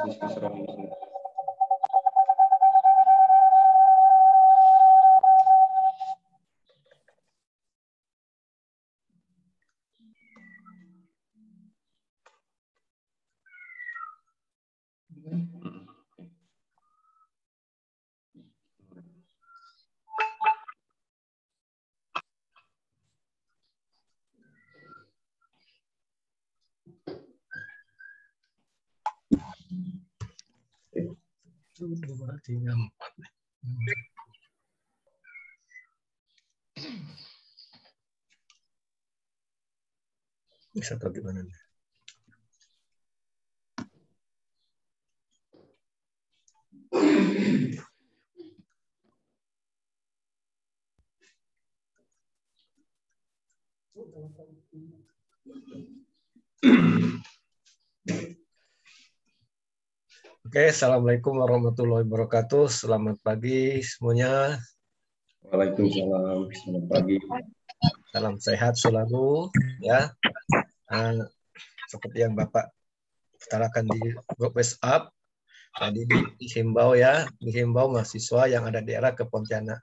diskusi round. Dua, tiga, empat. Bisa tahu gimana nih? Oke, assalamualaikum warahmatullahi wabarakatuh. Selamat pagi semuanya. Waalaikumsalam. Selamat pagi. Salam sehat selalu, ya. Seperti yang Bapak utarakan di grup WhatsApp, tadi dihimbau mahasiswa yang ada di daerah ke Pontianak.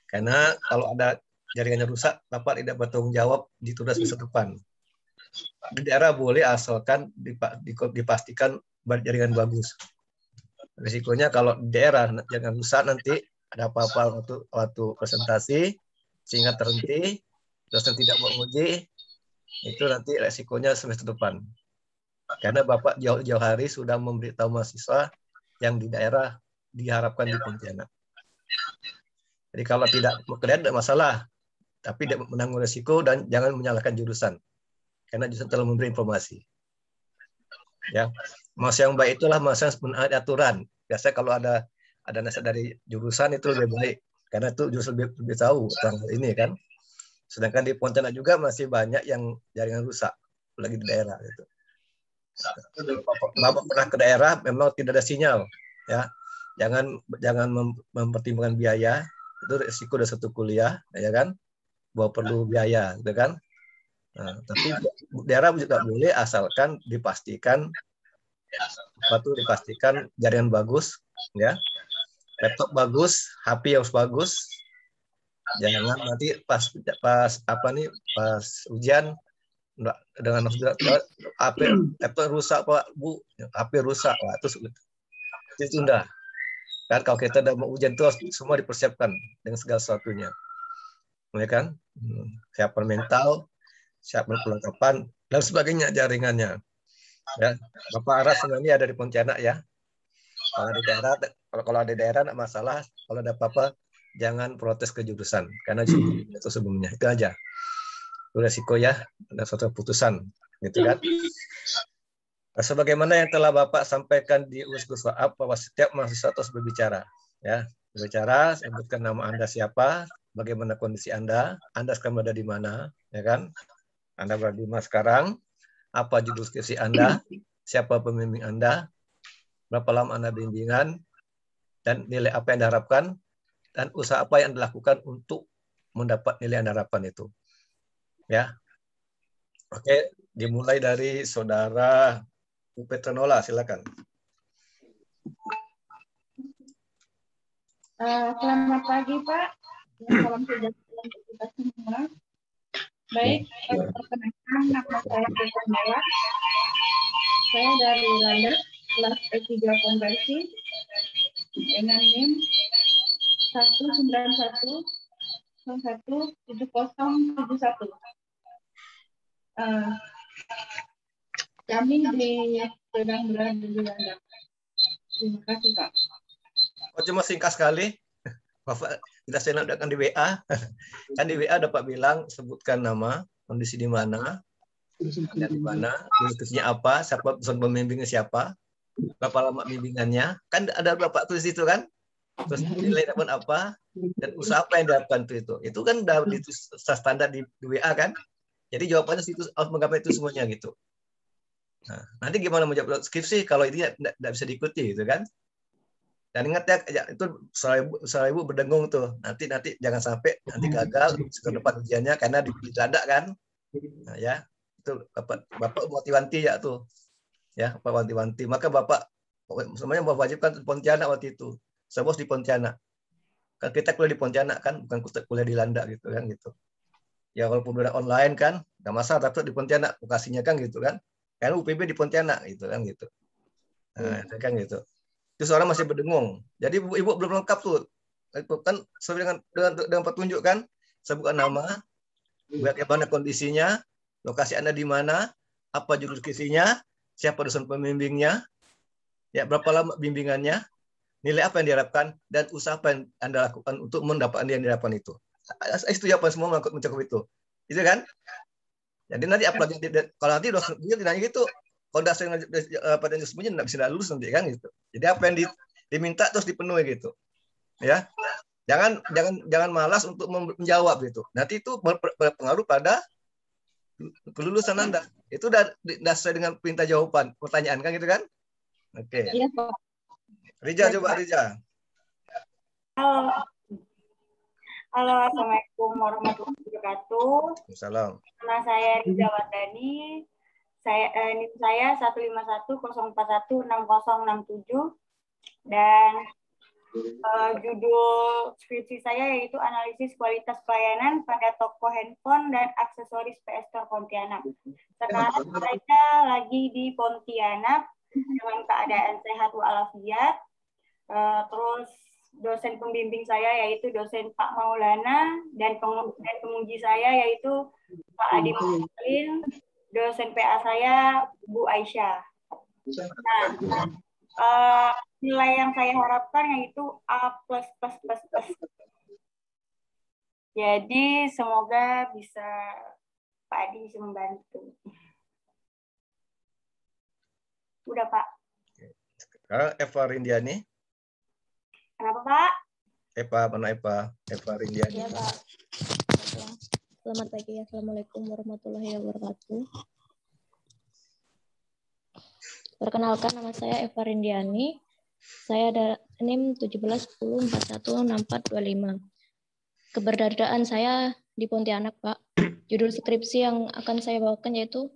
Karena kalau ada jaringannya rusak, Bapak tidak bertanggung jawab di tugas masa depan. Di daerah boleh asalkan dipastikan jaringan bagus. Risikonya kalau di daerah jangan rusak, nanti ada apa-apa waktu presentasi sehingga terhenti, dosen tidak mau uji, itu nanti risikonya semester depan. Karena Bapak jauh-jauh hari sudah memberitahu mahasiswa yang di daerah diharapkan di Pontianak. Jadi kalau tidak bekerja tidak masalah, tapi tidak menanggung risiko dan jangan menyalahkan jurusan. Karena jurusan telah memberi informasi. Ya, mahasiswa yang baik itulah mahasiswa yang menaati aturan. Biasanya kalau ada nasihat dari jurusan itu lebih baik, karena itu jurusan lebih tahu tentang ini kan. Sedangkan di Pontianak juga masih banyak yang jaringan rusak, apalagi di daerah. Gitu. Bapak pernah ke daerah, memang tidak ada sinyal, ya. Jangan mempertimbangkan biaya, itu risiko dari satu kuliah, ya kan, bahwa perlu biaya, gitu kan. Nah, tapi daerah juga boleh asalkan dipastikan jaringan bagus, ya, laptop bagus, HP harus bagus, jangan nanti pas ujian dengan HP laptop rusak Pak Bu, HP rusak, wah, itu tunda. Kan kalau kita udah mau ujian itu semua dipersiapkan dengan segala sesuatunya, ya kan, siapan mental, siapan perlengkapan dan sebagainya jaringannya. Ya, Bapak Aras ini ada di Pontianak ya. Kalau di daerah tidak masalah. Kalau ada apa-apa jangan protes ke jurusan karena itu sebelumnya itu aja. Itu resiko ya, ada suatu putusan, gitu kan. Nah, sebagaimana yang telah Bapak sampaikan di USGUS WhatsApp bahwa setiap mahasiswa harus berbicara, ya, berbicara, sebutkan nama Anda siapa, bagaimana kondisi Anda sekarang berada di mana, ya kan? Anda berada di mana sekarang? Apa judul skripsi Anda? Siapa pembimbing Anda? Berapa lama Anda bimbingan? Dan nilai apa yang Anda harapkan? Dan usaha apa yang dilakukan untuk mendapat nilai yang Anda harapkan itu. Ya. Oke, dimulai dari Saudara Bu Petranola, silakan. Selamat pagi Pak. Salam sejahtera untuk kita semua. Baik, perkenalkan nama saya Petranola. Saya dari Randa, kelas E3 konversi dengan NIM 191017071. Kami sedang berada di Randa. Terima kasih Pak. Oh, cuma singkat sekali. Bapak kita senangkan di WA. Kan di WA dapat bilang sebutkan nama, kondisi di mana, diskusinya apa, siapa pesan pembimbingnya siapa, berapa lama bimbingannya, kan ada Bapak tulis itu kan, terus nilai dapat apa, dan usaha apa yang dilakukan itu kan udah di standar di WA kan, jadi jawabannya situ harus menggapai itu semuanya gitu. Nah, nanti gimana menjawab skripsi kalau ini tidak bisa diikuti gitu kan? Dan ingat ya, itu salah ibu berdengung tuh. Nanti jangan sampai nanti gagal ke depan ujiannya karena didadak kan. Nah, ya, itu Bapak wanti-wanti ya tuh. Ya, Bapak wanti-wanti. Maka Bapak semuanya mewajibkan di Pontianak waktu itu. Saya bos di Pontianak. Kan kita kuliah di Pontianak kan, bukan kuliah di Landak gitu kan gitu. Ya walaupun udah online kan, nggak masalah, tapi di Pontianak lokasinya kan gitu kan. Karena UPB di Pontianak gitu kan gitu. Nah, kan gitu. Terus orang masih berdengung. Jadi ibu belum lengkap tuh. Itu kan sesuai dengan petunjuk kan. Saya buka nama, bagaimana kondisinya, lokasi Anda di mana, apa jurisdiksinya, siapa dosen pembimbingnya, ya berapa lama bimbingannya, nilai apa yang diharapkan, dan usaha apa yang Anda lakukan untuk mendapatkan yang diharapkan itu. Itu jawaban semua mencakup itu. Itu kan? Jadi nanti apalagi kalau nanti dosen ditanya gitu, kalau dasar pada semuanya nggak bisa lulus nanti kan gitu. Jadi apa yang diminta terus dipenuhi gitu. Ya. Jangan malas untuk menjawab gitu. Nanti itu berpengaruh pada kelulusan Anda. Itu udah sesuai dengan perintah jawaban pertanyaan kan gitu kan? Oke. Iya, Pak. Rija, coba Rija. Halo. Halo, Assalamualaikum warahmatullahi wabarakatuh. Salam. Nama saya Rija Wardani. NIM saya 15104160067 dan judul skripsi saya yaitu analisis kualitas pelayanan pada toko handphone dan aksesoris PS Store Pontianak. Sekarang saya lagi di Pontianak dengan keadaan sehat walafiat. Terus dosen pembimbing saya yaitu dosen Pak Maulana dan penguji saya yaitu Pak Adi Mursalin, dosen PA saya Bu Aisyah. Nah, nilai yang saya harapkan yaitu A++++. Jadi semoga bisa Pak Adi bisa membantu. Udah Pak. Sekarang Eva Rindiani. Kenapa Pak? Eva Rindiani. Ya, Pak. Selamat pagi. Assalamualaikum warahmatullahi wabarakatuh. Perkenalkan, nama saya Eva Rindiani. Saya ada NIM 1710416425. Keberadaan saya di Pontianak, Pak. Judul skripsi yang akan saya bawakan yaitu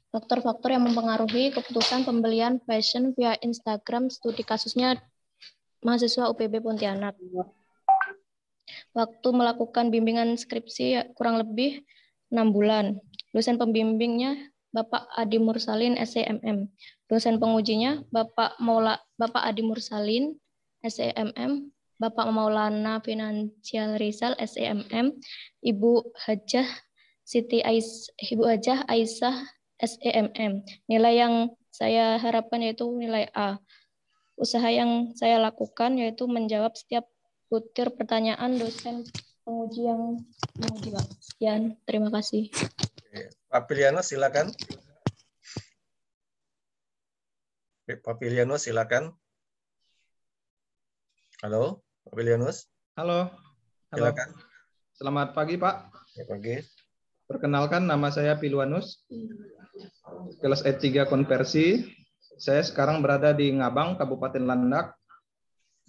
faktor-faktor yang mempengaruhi keputusan pembelian fashion via Instagram, studi kasusnya mahasiswa UPB Pontianak. Waktu melakukan bimbingan skripsi kurang lebih 6 bulan. Dosen pembimbingnya Bapak Adi Mursalin, SEMM. Dosen pengujinya Bapak Adi Mursalin, SEMM. Bapak Maulana Financial Rizal, SEMM. Ibu Hajah Aisyah, SEMM. Nilai yang saya harapkan yaitu nilai A. Usaha yang saya lakukan yaitu menjawab setiap butir pertanyaan dosen penguji yang menguji, Pak. Sekian, terima kasih. Pak Piliano, silakan. Pak Piliano, silakan. Halo, Pak Pilianus. Halo. Silakan. Selamat pagi, Pak. Selamat pagi. Perkenalkan, nama saya Piluanus. Kelas E3 konversi. Saya sekarang berada di Ngabang, Kabupaten Landak.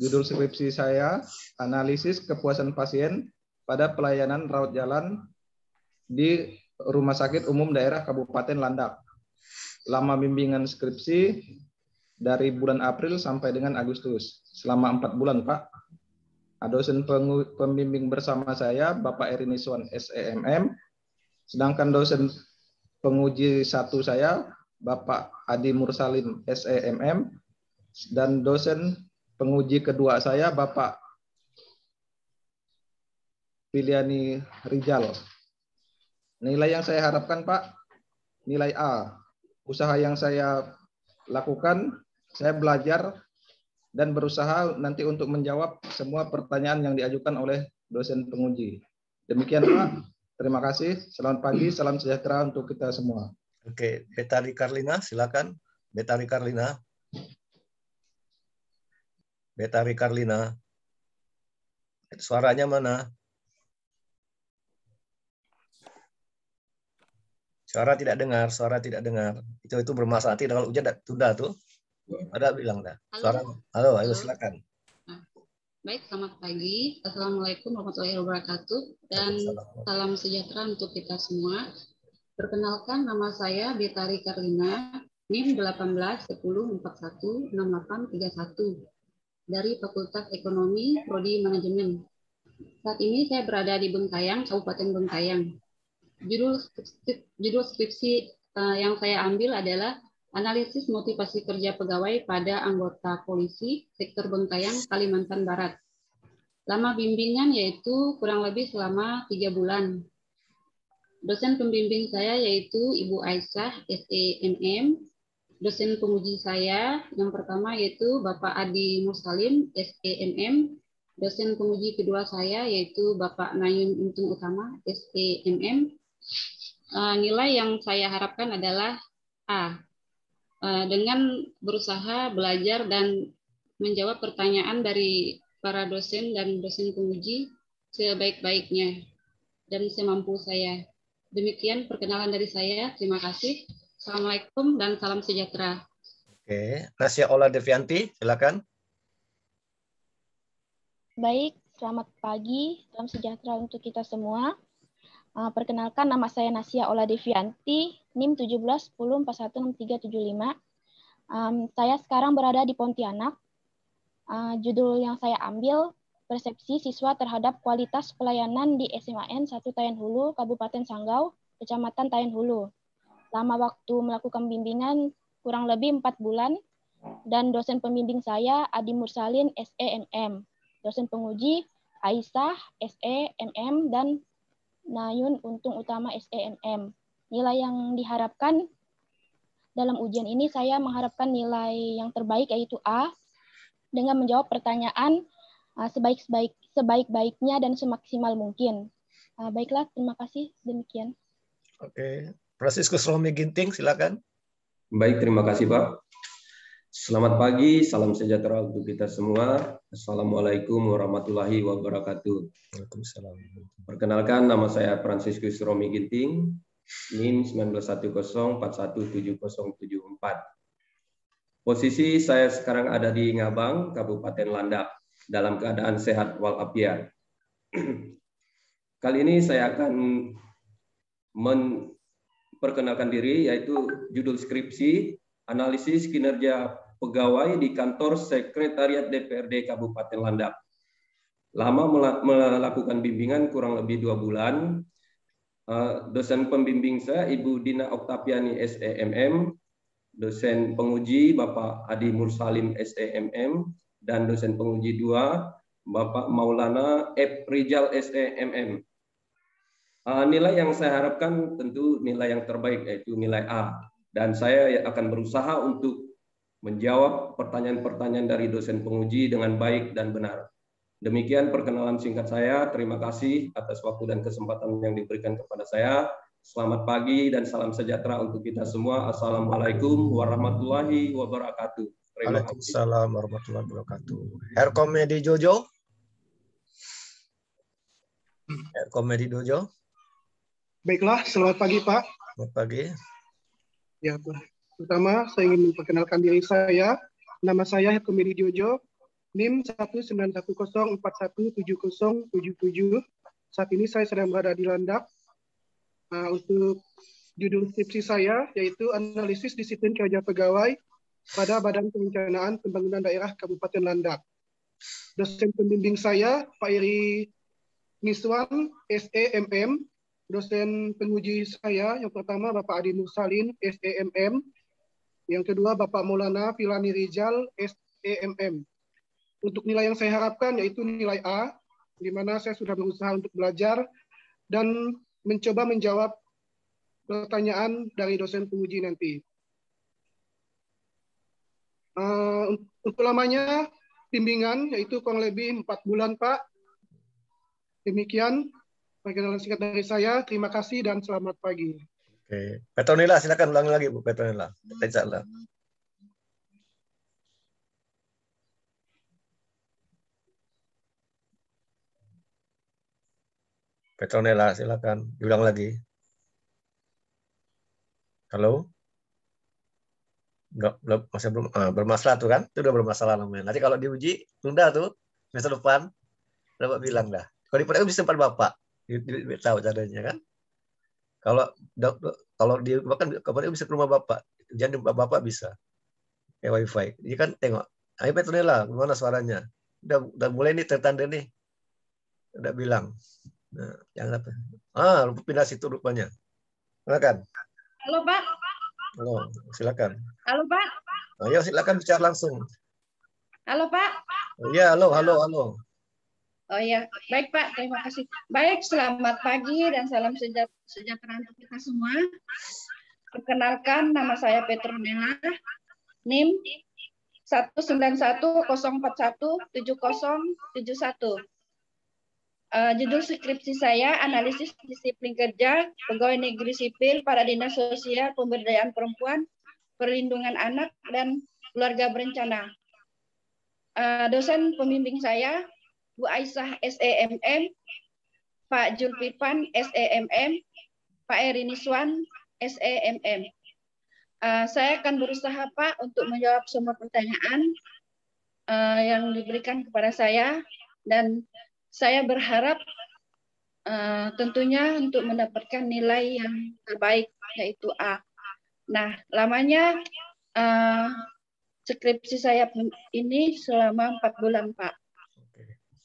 Judul skripsi saya, analisis kepuasan pasien pada pelayanan rawat jalan di Rumah Sakit Umum Daerah Kabupaten Landak. Lama bimbingan skripsi dari bulan April sampai dengan Agustus. Selama 4 bulan, Pak. Dosen pembimbing bersama saya, Bapak Eriniswan, SEMM. Sedangkan dosen penguji 1 saya, Bapak Adi Mursalin, SEMM, dan dosen penguji kedua saya, Bapak Piliani Rijal. Nilai yang saya harapkan, Pak, nilai A. Usaha yang saya lakukan, saya belajar dan berusaha nanti untuk menjawab semua pertanyaan yang diajukan oleh dosen penguji. Demikian, Pak. Terima kasih. Selamat pagi, salam sejahtera untuk kita semua. Oke, Betari Karlina, silakan. Betari Karlina. Betari Karlina. Suaranya mana? Suara tidak dengar, suara tidak dengar. Itu bermasalah. Tidak, kalau hujan sudah tuh. Ada bilang dah. Suara. Halo, ayo silakan. Baik, selamat pagi. Assalamualaikum warahmatullahi wabarakatuh dan salam sejahtera untuk kita semua. Perkenalkan, nama saya Betari Karlina NIM 1810416831 dari Fakultas Ekonomi Prodi Manajemen. Saat ini saya berada di Bengkayang, Kabupaten Bengkayang. Judul skripsi yang saya ambil adalah Analisis Motivasi Kerja Pegawai pada Anggota Polisi Sektor Bengkayang, Kalimantan Barat. Lama bimbingan yaitu kurang lebih selama 3 bulan. Dosen pembimbing saya yaitu Ibu Aisyah, SEMM. Dosen penguji saya yang pertama yaitu Bapak Adi Mursalim, SEMM. Dosen penguji kedua saya yaitu Bapak Nayun Untung Utama, SEMM. Nilai yang saya harapkan adalah A. Dengan berusaha belajar dan menjawab pertanyaan dari para dosen dan dosen penguji sebaik-baiknya dan semampu saya. Demikian perkenalan dari saya. Terima kasih. Assalamualaikum dan salam sejahtera. Oke, Nasya Ola Devianti, silakan. Baik, selamat pagi, salam sejahtera untuk kita semua. Perkenalkan, nama saya Nasya Ola Devianti, NIM 1710416375. Saya sekarang berada di Pontianak. Judul yang saya ambil, Persepsi Siswa Terhadap Kualitas Pelayanan di SMAN 1 Tayan Hulu, Kabupaten Sanggau, Kecamatan Tayan Hulu. Lama waktu melakukan bimbingan kurang lebih 4 bulan, dan dosen pembimbing saya Adi Mursalin, SEMM. Dosen penguji Aisyah, SEMM, dan Nayun Untung Utama, SEMM. Nilai yang diharapkan dalam ujian ini, saya mengharapkan nilai yang terbaik yaitu A, dengan menjawab pertanyaan sebaik-baiknya dan semaksimal mungkin. Baiklah, terima kasih. Demikian. Oke, Franciscus Romi Ginting, silakan. Baik, terima kasih Pak. Selamat pagi, salam sejahtera untuk kita semua. Assalamualaikum warahmatullahi wabarakatuh. Waalaikumsalam. Perkenalkan, nama saya Franciscus Romi Ginting, NIM 1910417074. Posisi saya sekarang ada di Ngabang, Kabupaten Landak, dalam keadaan sehat walafiat. Kali ini saya akan memperkenalkan diri, yaitu judul skripsi, Analisis Kinerja Pegawai di Kantor Sekretariat DPRD Kabupaten Landak. Lama melakukan bimbingan kurang lebih 2 bulan. Dosen pembimbing saya Ibu Dina Oktaviani, SEMM. Dosen penguji Bapak Adi Mursalim, SEMM, dan dosen penguji 2 Bapak Maulana F. Rijal, SEMM. Nilai yang saya harapkan tentu nilai yang terbaik, yaitu nilai A. Dan saya akan berusaha untuk menjawab pertanyaan-pertanyaan dari dosen penguji dengan baik dan benar. Demikian perkenalan singkat saya. Terima kasih atas waktu dan kesempatan yang diberikan kepada saya. Selamat pagi dan salam sejahtera untuk kita semua. Assalamualaikum warahmatullahi wabarakatuh. Waalaikumsalam warahmatullahi wabarakatuh. Herkomedi Jojo. Herkomedi Jojo. Baiklah, selamat pagi Pak. Selamat pagi. Ya, pertama saya ingin memperkenalkan diri saya. Nama saya Herkomedi Jojo, NIM 1910417077. Saat ini saya sedang berada di Landak. Untuk judul skripsi saya yaitu Analisis Disiplin Kerja Pegawai pada Badan Perencanaan Pembangunan Daerah Kabupaten Landak. Dosen pembimbing saya Pak Iri Miswan, SEMM. Dosen penguji saya yang pertama Bapak Adi Mursalin, SEMM. Yang kedua Bapak Maulana Filani Rijal, SEMM. Untuk nilai yang saya harapkan yaitu nilai A, di mana saya sudah berusaha untuk belajar dan mencoba menjawab pertanyaan dari dosen penguji nanti. Untuk lamanya bimbingan yaitu kurang lebih 4 bulan Pak. Demikian perkenalan singkat dari saya. Terima kasih dan selamat pagi. Oke, Petronila silakan ulangi lagi Bu Petronila. Insyaallah. Petronila silakan diulang lagi. Halo? Masih belum bermasalah tuh kan? Itu udah bermasalah namanya. Nanti kalau diuji tunda tuh semester depan. Bapak bilang dah. Kalau di praktek bisa tempat Bapak. Tahu caranya kan? Kalau di bahkan kabarnya bisa ke rumah Bapak. ujian bapak bisa kayak wifi. Jadi kan tengok, ayo Petronella, gimana suaranya? Udah mulai nih tanda nih, udah bilang. Nah, jangan apa? Lupa pindah situ rupanya. Silakan. Halo Pak. Halo, silakan. Halo Pak. Ayo silakan bicara langsung. Halo Pak. Iya, halo. Oh iya, baik Pak, terima kasih. Baik, selamat pagi dan salam sejahtera untuk kita semua. Perkenalkan, nama saya Petronella, NIM 191041707. Judul skripsi saya, analisis disiplin kerja pegawai negeri sipil pada Dinas Sosial Pemberdayaan Perempuan, Perlindungan Anak, dan Keluarga Berencana. Dosen pembimbing saya, Bu Aisyah SEMM, Pak Julpipan SEMM, Pak Eri Niswan SEMM. Saya akan berusaha Pak untuk menjawab semua pertanyaan yang diberikan kepada saya, dan saya berharap tentunya untuk mendapatkan nilai yang terbaik, yaitu A. Nah, lamanya skripsi saya ini selama 4 bulan Pak.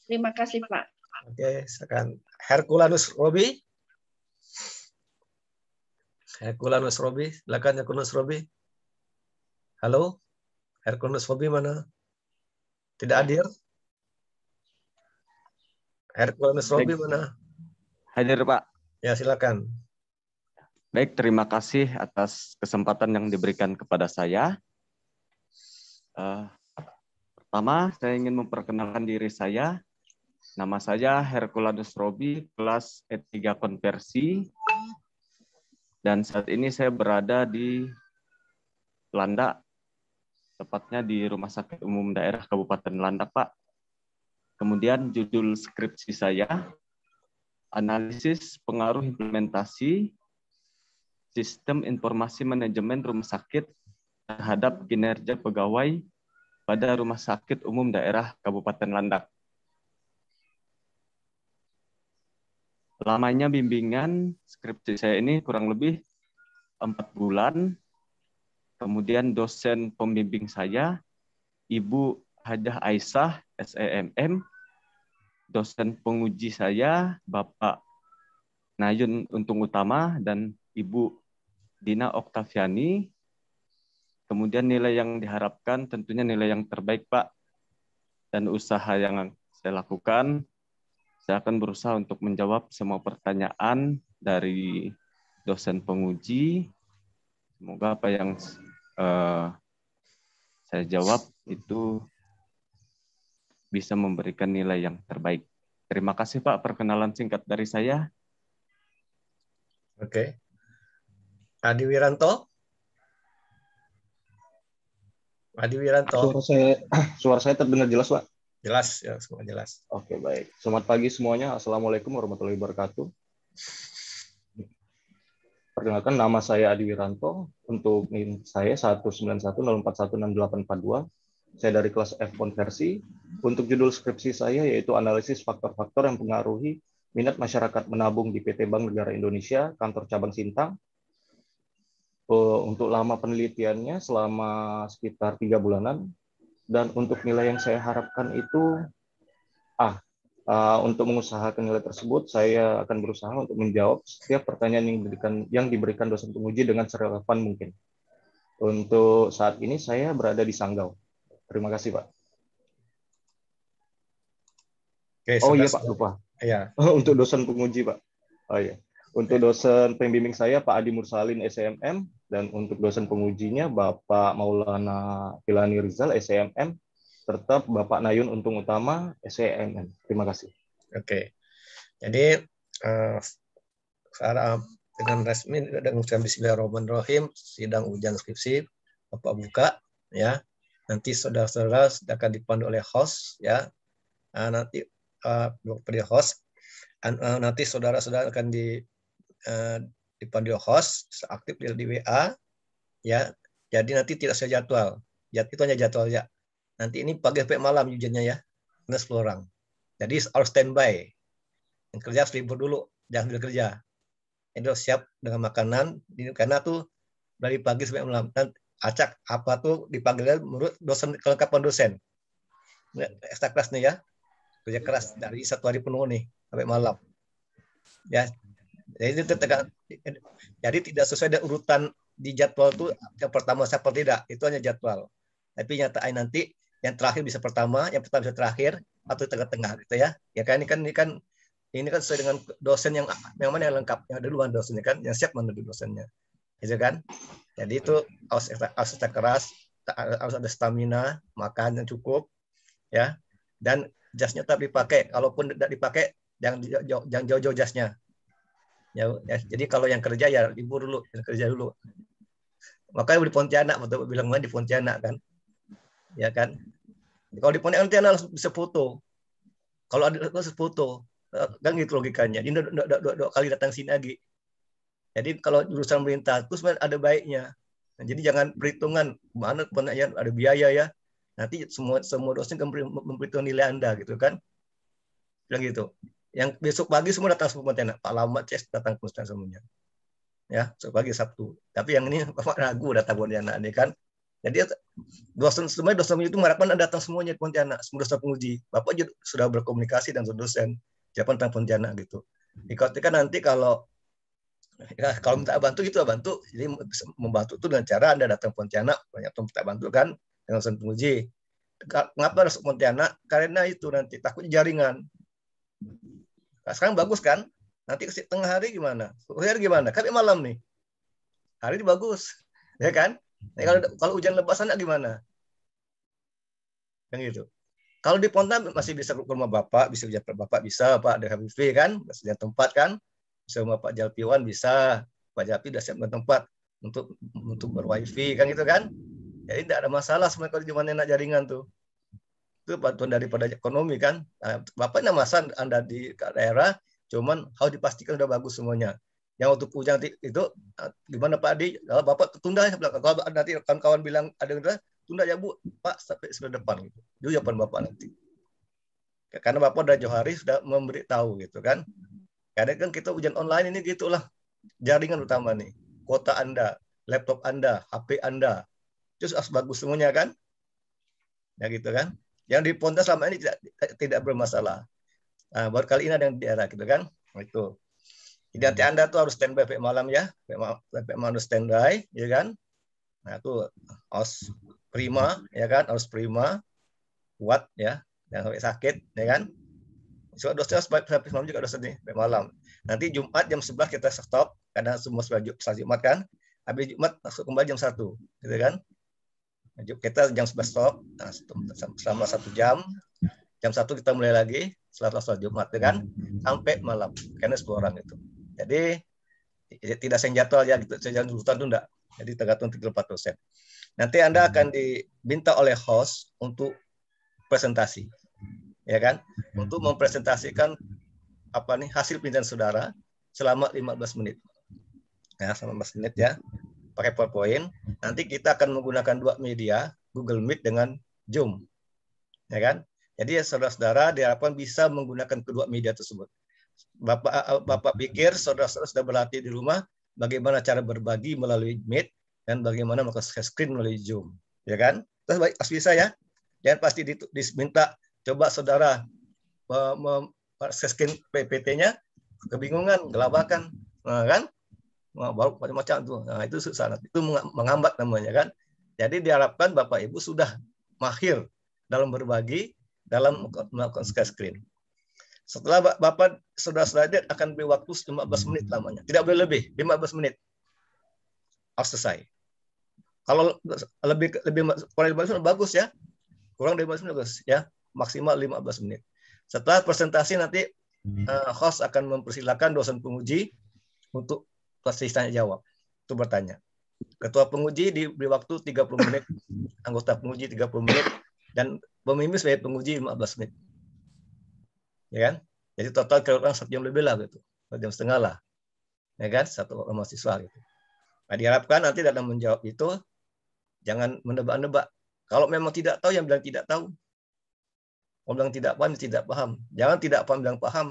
Terima kasih Pak. Oke, silakan. Herculanus Robi. Silakan Herculanus Robi. Halo, Herculanus Robi mana? Tidak hadir? Herculanus Robi mana? Hadir Pak. Ya, silakan. Baik, terima kasih atas kesempatan yang diberikan kepada saya. Pertama, saya ingin memperkenalkan diri saya. Nama saya Herculanus Robi, kelas E3 konversi. Dan saat ini saya berada di Landak, tepatnya di Rumah Sakit Umum Daerah Kabupaten Landak, Pak. Kemudian judul skripsi saya, analisis pengaruh implementasi sistem informasi manajemen rumah sakit terhadap kinerja pegawai pada Rumah Sakit Umum Daerah Kabupaten Landak. Lamanya bimbingan skripsi saya ini kurang lebih 4 bulan. Kemudian dosen pembimbing saya, Ibu Hajah Aisyah, SEMM. Dosen penguji saya, Bapak Nayun Untung Utama, dan Ibu Dina Oktaviani. Kemudian nilai yang diharapkan tentunya nilai yang terbaik, Pak. Dan usaha yang saya lakukan, saya akan berusaha untuk menjawab semua pertanyaan dari dosen penguji. Semoga apa yang saya jawab itu bisa memberikan nilai yang terbaik. Terima kasih Pak, perkenalan singkat dari saya. Oke. Adi Wiranto. Suara saya terdengar jelas, Pak? Jelas, ya, semua jelas. Oke, baik. Selamat pagi semuanya. Assalamualaikum warahmatullahi wabarakatuh. Perkenalkan, nama saya Adi Wiranto. Untuk NIM saya 19104168842. Saya dari kelas F konversi. Untuk judul skripsi saya yaitu analisis faktor-faktor yang mempengaruhi minat masyarakat menabung di PT Bank Negara Indonesia, kantor cabang Sintang. Untuk lama penelitiannya selama sekitar 3 bulanan. Dan untuk nilai yang saya harapkan itu untuk mengusahakan nilai tersebut, saya akan berusaha untuk menjawab setiap pertanyaan yang diberikan dosen penguji dengan serelevan mungkin. Untuk saat ini saya berada di Sanggau. Terima kasih, Pak. Oke, iya Pak, lupa. Iya. Untuk dosen penguji, Pak. Oh iya. Untuk dosen pembimbing saya Pak Adi Mursalin SEMM, dan untuk dosen pengujinya Bapak Maulana Filani Rizal SEMM, serta Bapak Nayun Untung Utama SEMM. Terima kasih. Oke. Jadi dengan resmi dengan ucapan Bismillahirrahmanirrahim, sidang ujian skripsi Bapak buka ya. Nanti saudara-saudara akan dipandu oleh host ya. Nanti dari host nanti saudara-saudara akan dipandu host aktif di WA ya. Jadi nanti tidak sesuai jadwal. Itu hanya jadwal ya. Nanti ini pagi sampai malam ujiannya ya. Ada 10 orang. Jadi harus standby. Yang kerja harus libur dulu, jangan sambil kerja. Itu siap dengan makanan karena tuh dari pagi sampai malam. Dan acak apa tuh dipanggilnya menurut dosen, kelengkapan dosen. Ekstra keras nih ya, kerja keras dari 1 hari penuh nih sampai malam. Ya, jadi tidak sesuai dengan urutan di jadwal tuh yang pertama siapa tidak, itu hanya jadwal. Tapi nyatain nanti yang terakhir bisa pertama, yang pertama bisa terakhir, atau tengah-tengah gitu ya. Ya kan ini kan sesuai dengan dosen yang mana yang lengkap, yang duluan dosennya kan, yang siap mana dulu dosennya, gitu kan. Jadi itu harus ekstra keras, harus ada stamina, makan yang cukup, ya. Dan jasnya tetap dipakai. Kalaupun tidak dipakai, jangan jauh-jauh jasnya. Ya, jadi kalau yang kerja ya libur dulu, yang kerja dulu. Makanya di Pontianak, betul bilang di Pontianak kan, ya kan. Kalau di Pontianak harus bisa foto. Kalau ada harus foto, kan gitu logikanya. Ini dua kali datang sini lagi. Jadi kalau jurusan pemerintah itu sebenarnya ada baiknya. Nah, jadi jangan perhitungan mana penanya ada biaya ya. Nanti semua dosen memperhitungkan nilai Anda gitu kan. Bilang gitu. Yang besok pagi semua datang semua Pontianak. Pak Lamat Ces datang ke semuanya. Ya, besok pagi Sabtu. Tapi yang ini Bapak ragu datang Pontianak ini kan. Jadi dosen itu mengharapkan Anda datang semuanya ke Pontianak, semua dosen penguji. Bapak juga sudah berkomunikasi dengan dosen siapa tentang Pontianak gitu. Dikatakan nanti kalau minta bantu gitu bantu, jadi membantu itu dengan cara Anda datang Pontianak, banyak minta bantu kan dengan dosen penguji. Kenapa harus Pontianak? Karena itu nanti takutnya jaringan. Nah, sekarang bagus kan? Nanti ke tengah hari gimana? Hari gimana? Kan malam nih. Hari ini bagus, ya kan? Nah, kalau hujan lebat sana gimana? Kan gitu. Kalau di Pontianak masih bisa ke rumah Bapak, bisa ujar Bapak bisa, Pak ada HBV kan, bisa tempat kan? Bisa rumah Pak Jalpiwan bisa, Pak Jalpi sudah siapkan tempat untuk berwifi kan gitu kan? Jadi tidak ada masalah sebenarnya kalau cuma enak jaringan tuh. Itu bantuan daripada ekonomi kan. Nah, Bapak ini masa Anda di daerah, cuman harus dipastikan sudah bagus semuanya. Yang untuk hujan itu gimana Pak Adi? Kalau Bapak tunda, kalau nanti kawan-kawan bilang ada yang tunda ya Bu, Pak sampai sebelah depan gitu. Itu jawaban Bapak nanti. Karena Bapak udah jauh hari sudah memberitahu gitu kan. Karena kan kita ujian online ini gitulah. Jaringan utama nih. Kuota Anda, laptop Anda, HP Anda. Itu harus bagus semuanya kan? Ya gitu kan. Yang di Pontianak selama ini tidak bermasalah. Nah, baru kali ini ada yang di daerah gitu kan. Itu. Jadi nanti Anda tuh harus standby sampai malam ya. Sampai malam standby, ya kan? Nah, itu harus prima, ya kan? Harus prima. Kuat ya. Jangan sampai sakit, ya kan? So, dosen sampai malam juga dosen nih, sampai malam. Nanti Jumat jam 11 kita stop karena semua sudah Jumat kan. Habis Jumat masuk kembali jam 1, gitu kan? Kita jam 11 stop, nah, selama 1 jam. Jam 1 kita mulai lagi setelah sholat Jumat, kan? Sampai malam. Karena 10 orang itu. Jadi tidak senjata ya gitu, senjata urutan itu enggak. Jadi tergantung 34 dosen. Nanti Anda akan diminta oleh host untuk presentasi. Ya kan? Untuk mempresentasikan hasil penelitian saudara selama 15 menit. Nah, selama 15 menit ya. Pakai PowerPoint. Nanti kita akan menggunakan 2 media, Google Meet dengan Zoom. Ya kan? Jadi saudara-saudara diharapkan bisa menggunakan kedua media tersebut. Bapak pikir saudara-saudara sudah berlatih di rumah bagaimana cara berbagi melalui Meet dan bagaimana melakukan screen melalui Zoom. Ya kan? Terus harus bisa ya. Dan pasti diminta coba saudara screen PPT-nya kebingungan, gelabakan, nah, kan? Baru macam-macam tuh. Nah, itu susah. Itu menghambat namanya kan. Jadi diharapkan Bapak Ibu sudah mahir dalam berbagi, dalam melakukan screen. Setelah Bapak saudara-saudara akan beri waktu 15 menit lamanya. Tidak boleh lebih, 15 menit. Harus selesai. Kalau kurang 15 menit bagus ya. Kurang dari 15 menit bagus ya. Maksimal 15 menit. Setelah presentasi nanti host akan mempersilakan dosen penguji untuk sesi tanya jawab. Itu bertanya. Ketua penguji diberi waktu 30 menit, anggota penguji 30 menit, dan pemimpin sebagai penguji 15 menit. Ya kan? Jadi total kira-kira 1 jam lebih lah gitu. 1 jam setengah lah. Ya kan? 1 mahasiswa gitu. Nah, diharapkan nanti dalam menjawab itu jangan menebak-nebak. Kalau memang tidak tahu, yang bilang tidak tahu. Kalau bilang tidak paham, tidak paham. Jangan tidak paham bilang paham.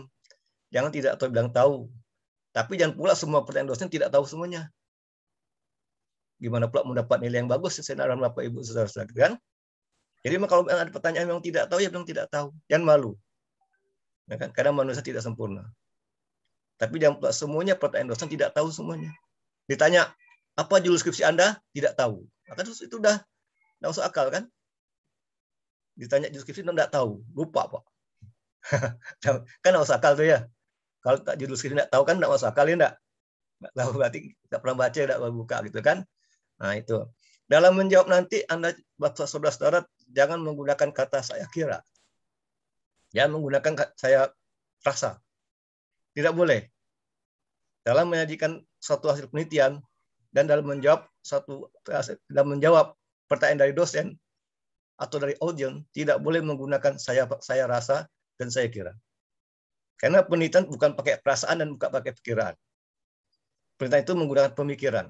Jangan tidak tahu bilang tahu. Tapi jangan pula semua pertanyaan dosen tidak tahu semuanya. Gimana pula mendapat nilai yang bagus sesuai dengan Bapak Ibu saudara-saudara, kan? Jadi kalau ada pertanyaan yang tidak tahu, ya bilang tidak tahu. Jangan malu. Ya kan? Karena manusia tidak sempurna. Tapi jangan pula semuanya pertanyaan dosen tidak tahu semuanya. Ditanya, apa judul skripsi Anda? Tidak tahu. Maka itu udah nggak masuk akal, kan? Ditanya judul skripsi tidak tahu, lupa Pak. Kan nggak masuk akal tuh ya. Kalau judul skripsi tidak tahu kan nggak masuk akal ya, nggak tahu berarti nggak pernah baca, nggak pernah buka gitu kan. Nah itu. Dalam menjawab nanti Anda saudara-saudara jangan menggunakan kata saya kira. Jangan menggunakan saya rasa. Tidak boleh. Dalam menyajikan suatu hasil penelitian dan dalam menjawab pertanyaan dari dosen atau dari audiens, tidak boleh menggunakan saya rasa dan saya kira. Karena penelitian bukan pakai perasaan dan bukan pakai pikiran. Penelitian itu menggunakan pemikiran.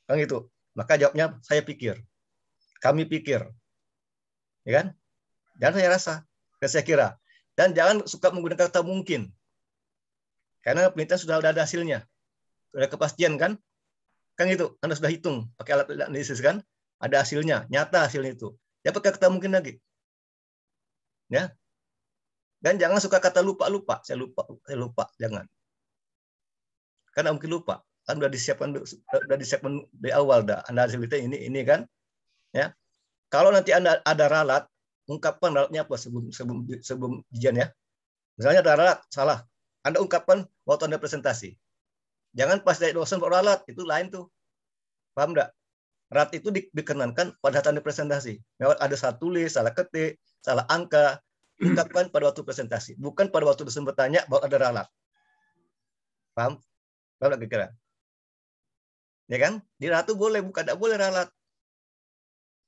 Kan gitu. Maka jawabnya saya pikir. Kami pikir. Ya kan? Dan saya rasa dan saya kira. Dan jangan suka menggunakan kata mungkin. Karena penelitian sudah ada hasilnya. Sudah kepastian kan? Kan gitu. Anda sudah hitung pakai alat analisis kan? Ada hasilnya, nyata hasilnya itu. Ya pakai kata mungkin lagi. Ya. Dan jangan suka kata lupa. Saya lupa, jangan. Karena mungkin lupa. Kan udah disiapkan dari awal dah. Anda hasil ini kan. Ya. Kalau nanti Anda ada ralat, ungkapkan ralatnya apa sebelum ujian ya. Misalnya ada ralat, salah. Anda ungkapkan waktu Anda presentasi. Jangan pas dari dosen ralat, itu lain tuh. Paham enggak? Ralat itu dikenankan pada saat Anda presentasi. Ada salah tulis, salah ketik, salah angka, ungkapkan pada waktu presentasi. Bukan pada waktu dosen bertanya bahwa ada ralat. Paham? Paham enggak kira-kira? Ya kan? Di ralat itu boleh, bukan tidak boleh ralat.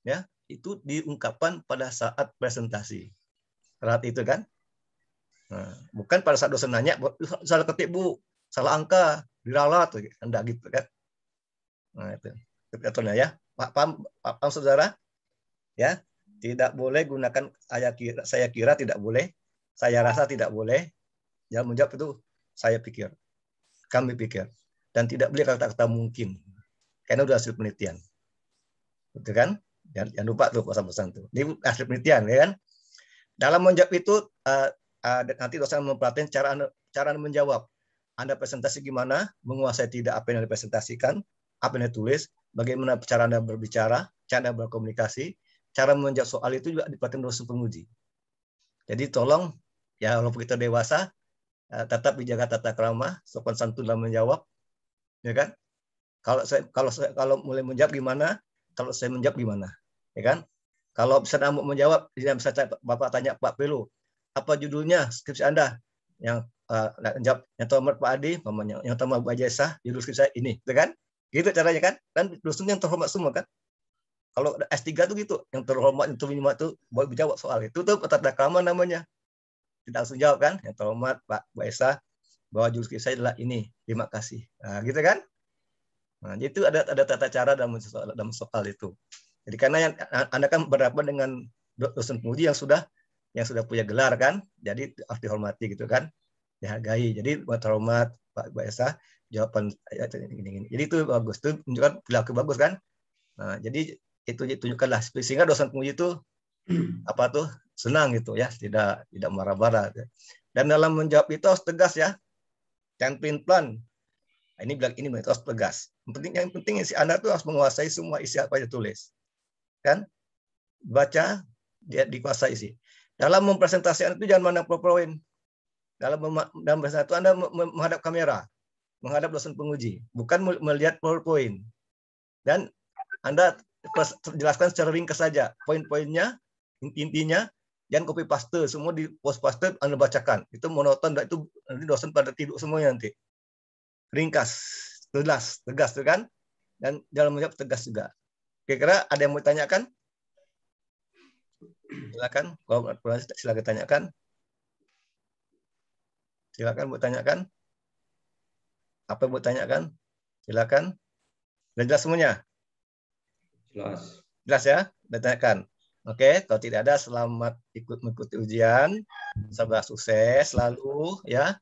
Ya, itu diungkapkan pada saat presentasi. Ralat itu kan? Nah, bukan pada saat dosen nanya, salah ketik Bu, salah angka, diralat, enggak gitu kan? Nah itu aturannya ya. Paham saudara? Ya, tidak boleh gunakan saya kira tidak boleh, saya rasa tidak boleh. Jangan menjawab itu saya pikir, kami pikir, dan tidak boleh kata-kata mungkin, karena udah hasil penelitian, betul kan? Jangan lupa tuh pesan-pesan tuh. Ini hasil penelitian, ya kan? Dalam menjawab itu nanti dosen memperhatikan cara menjawab. Anda presentasi gimana, menguasai tidak apa yang dipresentasikan, apa yang ditulis, bagaimana cara Anda berbicara, cara Anda berkomunikasi, cara menjawab soal itu juga diperhatikan dosen penguji. Jadi tolong, ya walaupun kita dewasa, tetap dijaga tata krama, sopan santun dalam menjawab, ya kan? Kalau mulai menjawab gimana, kalau saya menjawab gimana, ya kan? Kalau misalnya mau menjawab, misalnya Bapak tanya Pak Pelu, apa judulnya skripsi Anda? Yang jawab yang terhormat Pak Adi, yang terhormat Bu Ajaisah, judul skripsi saya ini, gitu kan? Gitu caranya kan? Dan dosennya yang terhormat semua kan? Kalau S3 tuh gitu, yang terhormat, yang terhormat itu boleh menjawab soal itu tuh tata krama namanya. Tidak langsung jawab kan? Yang terhormat Pak Bu Ajaisah, bahwa judul skripsi saya adalah ini. Terima kasih. Nah, gitu kan? Nah, itu ada tata cara dalam soal itu. Jadi karena Anda kan berhadapan dengan dosen penguji yang sudah punya gelar kan, jadi harus dihormati gitu kan, dihargai. Jadi terhormat Pak Bu Ajaisah, jawaban ini. Jadi itu bagus, itu menunjukkan perilaku bagus kan. Nah, jadi itu tunjukkanlah sehingga dosen penguji itu apa tuh senang gitu ya, tidak marah-marah. Dan dalam menjawab itu harus tegas ya, jangan pelin-pelan. Nah, ini bilang ini harus tegas. Yang penting si Anda tuh harus menguasai semua isi apa yang tulis, kan? Baca, dia dikuasai isi. Dalam mempresentasikan itu jangan mandang PowerPoint. Dalam presentasi itu Anda menghadap kamera, menghadap dosen penguji, bukan melihat PowerPoint. Dan Anda jelaskan secara ringkas saja poin-poinnya, intinya, jangan copy paste, semua di post paste Anda bacakan. Itu monoton, itu nanti dosen pada tidur semuanya nanti. Ringkas, jelas, tegas tuh kan? Dan dalam menjawab tegas juga. Kira-kira ada yang mau ditanyakan? Silakan, kalau silakan tanyakan. Silakan mau tanyakan. Apa yang mau tanyakan? Silakan. Sudah jelas semuanya? Jelas. Jelas ya? Sudah tanyakan. Oke, kalau tidak ada, selamat mengikuti ujian. Semoga sukses selalu ya.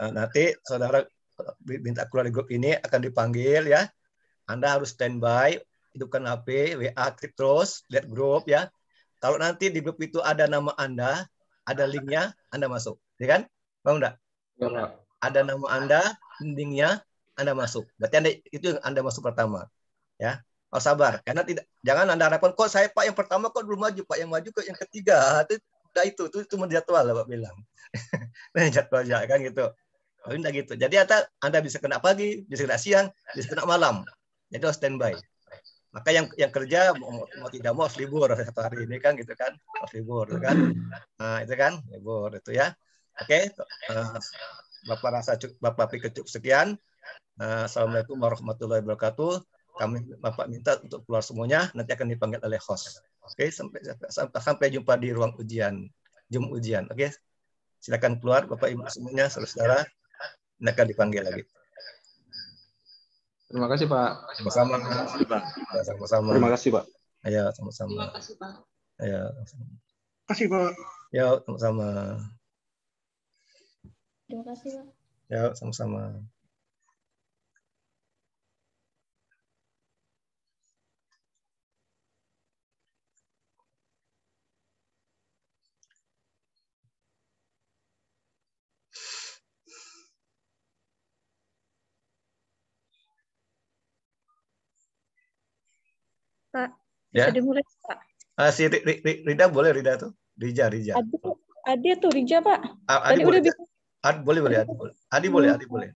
Nanti saudara minta keluar di grup ini akan dipanggil ya. Anda harus standby, hidupkan HP, WA aktif terus, lihat grup ya. Kalau nanti di grup itu ada nama Anda, ada linknya, Anda masuk, ya kan? Mau enggak? Ya, Ada nama Anda, linknya, Anda masuk. Berarti Anda, itu yang Anda masuk pertama, ya. Oh, sabar, karena jangan Anda harapkan kok saya Pak yang pertama kok belum maju, Pak yang maju kok yang ketiga. Itu cuma jadwal lah Pak bilang. Jadwal aja kan gitu. Oh, enggak gitu. Jadi Anda bisa kena pagi, bisa kena siang, bisa kena malam. Jadi harus standby. Maka yang kerja mau tidak mau harus libur satu hari ini kan gitu kan, harus libur kan. Nah, itu kan libur itu ya. Oke, Bapak rasa Bapak pikir cukup sekian. Assalamualaikum warahmatullahi wabarakatuh. Bapak minta untuk keluar semuanya, nanti akan dipanggil oleh host. Oke, sampai jumpa di ruang ujian, Zoom ujian. Oke, silakan keluar Bapak Ibu semuanya, saudara-saudara, nanti akan dipanggil lagi. Terima kasih Pak. Sama-sama. Sama-sama. Terima kasih Pak. Ayo sama-sama. Terima kasih Pak. Ayo. Terima kasih Pak. Ya, sama-sama. Terima kasih, Pak. Ya, sama-sama. Pak, Ya. bisa dimulai Pak? Si Rida boleh, Rida tuh. Rija. Ada tuh Rija Pak. Adi Tadi boleh. udah bisa. Boleh. Adi boleh.